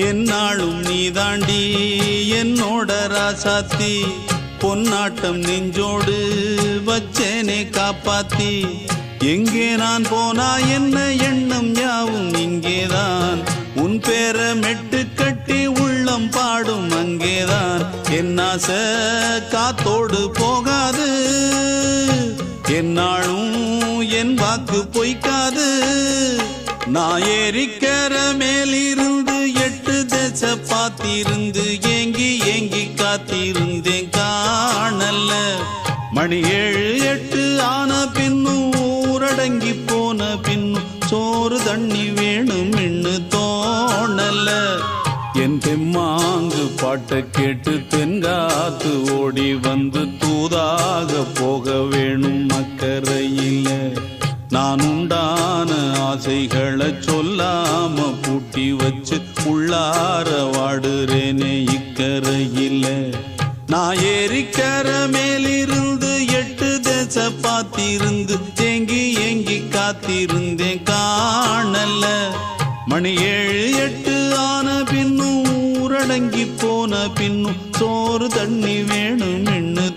என்னாலும் நீதாண்டி என்னோட ராசாத்தி பொன்னாட்டம் நெஞ்சோடு வச்சேனே காப்பாத்தி எங்கே நான் போனா என்ன எண்ணம் யாவும் இங்கேதான் உன் பேர மெட்டு கட்டி உள்ளம் பாடும் அங்கேதான் என்னாச காத்தோடு போகாது என்னாலும் என் வாக்கு பொய்க்காது நான் ஏறிக்கர மேலிருந்து 8 தேச பார்த்திருந்து ஏங்கி ஏங்கி காத்திருந்தேன் காணல மணி 7 8 ஆன பின்னும் ஊரடங்கி போன பின்னும் சோறு தண்ணி வேணும் இன்னு தோணல என் தெம்மாங்கு பாட்டை கேட்டு தென்காத்து ஓடி வந்து தூதாக போக வேணும் அக்கறையில நான் உண்டான ஆசைகளை சொல்லாம பூட்டி வச்சு உள்ளார வாடுறேனே இக்கரையில நான் ஏறிக்கர மேலிருந்து 8 தேச பார்த்திருந்து ஏங்கி ஏங்கி காத்திருந்தேன் காணல மணி 7 8 ஆன பின்னும் ஊரடங்கி போன பின்னும் சோறு தண்ணி வேணும் இன்னு